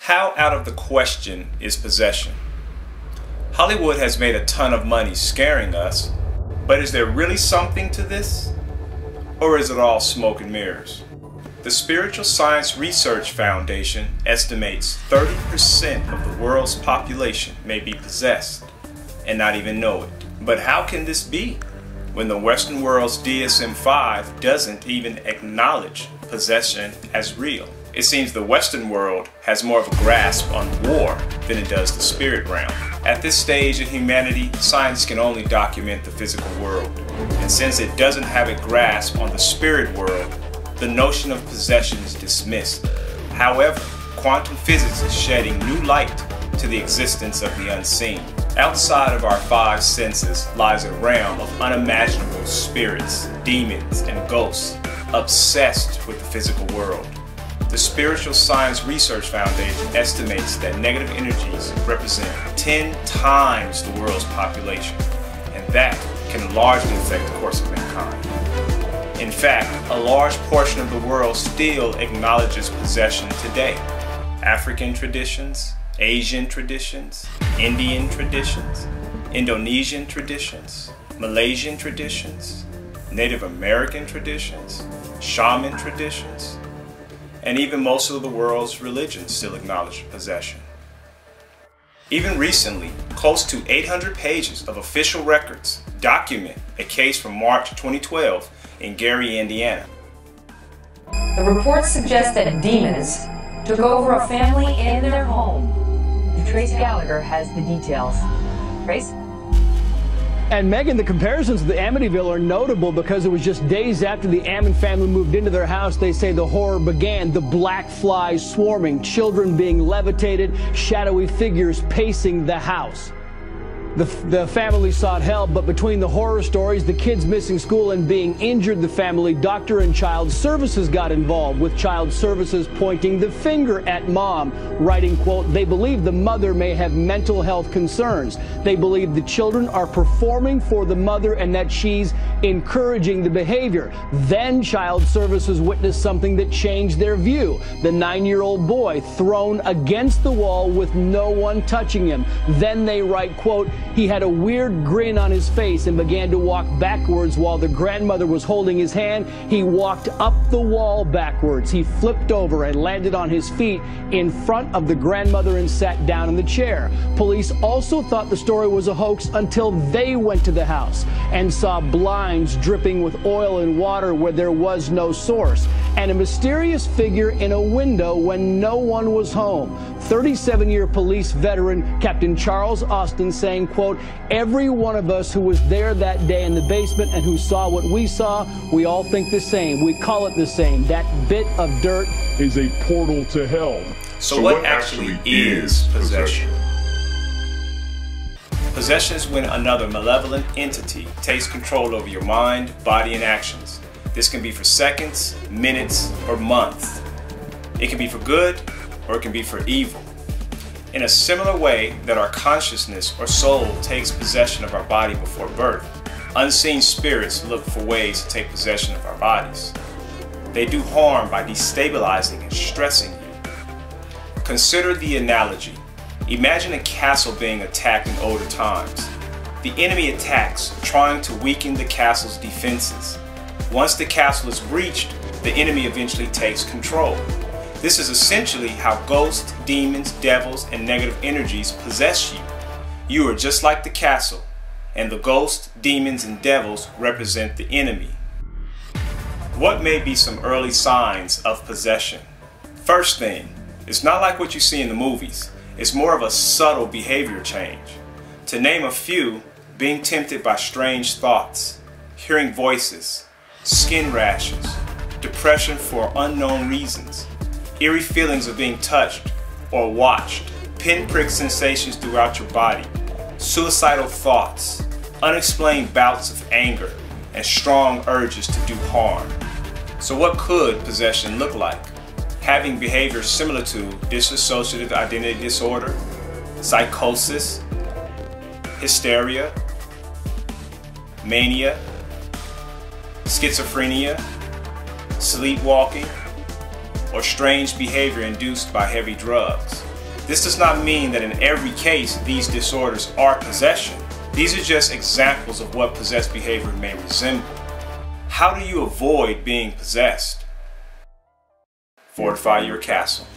How out of the question is possession? Hollywood has made a ton of money scaring us, but is there really something to this? Or is it all smoke and mirrors? The Spiritual Science Research Foundation estimates 30% of the world's population may be possessed and not even know it. But how can this be when the Western world's DSM-5 doesn't even acknowledge possession as real? It seems the Western world has more of a grasp on war than it does the spirit realm. At this stage in humanity, science can only document the physical world. And since it doesn't have a grasp on the spirit world, the notion of possession is dismissed. However, quantum physics is shedding new light to the existence of the unseen. Outside of our five senses lies a realm of unimaginable spirits, demons, and ghosts obsessed with the physical world. The Spiritual Science Research Foundation estimates that negative energies represent 10 times the world's population, and that can largely affect the course of mankind. In fact, a large portion of the world still acknowledges possession today. African traditions, Asian traditions, Indian traditions, Indonesian traditions, Malaysian traditions, Native American traditions, shaman traditions, and even most of the world's religions still acknowledge possession. Even recently, close to 800 pages of official records document a case from March 2012 in Gary, Indiana. The reports suggest that demons took over a family in their home. Trace Gallagher has the details. Trace? And Megan, the comparisons of the Amityville are notable because it was just days after the Ammon family moved into their house. They say the horror began, the black flies swarming, children being levitated, shadowy figures pacing the house. The family sought help, but between the horror stories, the kids missing school, and being injured, the family doctor and child services got involved, with child services pointing the finger at mom, writing, quote, "They believe the mother may have mental health concerns. They believe the children are performing for the mother and that she's encouraging the behavior." Then child services witnessed something that changed their view. The 9-year-old boy thrown against the wall with no one touching him. Then they write, quote, "He had a weird grin on his face and began to walk backwards while the grandmother was holding his hand. He walked up the wall backwards. He flipped over and landed on his feet in front of the grandmother and sat down in the chair." Police also thought the story was a hoax until they went to the house and saw blinds dripping with oil and water where there was no source, and a mysterious figure in a window when no one was home. 37-year police veteran Captain Charles Austin saying, quote, "Every one of us who was there that day in the basement and who saw what we saw, we all think the same. We call it the same. That bit of dirt is a portal to hell." So what actually is possession? Possession is when another malevolent entity takes control over your mind, body, and actions. This can be for seconds, minutes, or months. It can be for good, or it can be for evil. In a similar way that our consciousness or soul takes possession of our body before birth, unseen spirits look for ways to take possession of our bodies. They do harm by destabilizing and stressing you. Consider the analogy. Imagine a castle being attacked in older times. The enemy attacks, trying to weaken the castle's defenses. Once the castle is breached, the enemy eventually takes control. This is essentially how ghosts, demons, devils, and negative energies possess you. You are just like the castle, and the ghosts, demons, and devils represent the enemy. What may be some early signs of possession? First thing, it's not like what you see in the movies. It's more of a subtle behavior change. To name a few, being tempted by strange thoughts, hearing voices, skin rashes, depression for unknown reasons, eerie feelings of being touched or watched, pinprick sensations throughout your body, suicidal thoughts, unexplained bouts of anger, and strong urges to do harm. So what could possession look like? Having behavior similar to dissociative identity disorder, psychosis, hysteria, mania, schizophrenia, sleepwalking, or strange behavior induced by heavy drugs. This does not mean that in every case these disorders are possession. These are just examples of what possessed behavior may resemble. How do you avoid being possessed? Fortify your castle.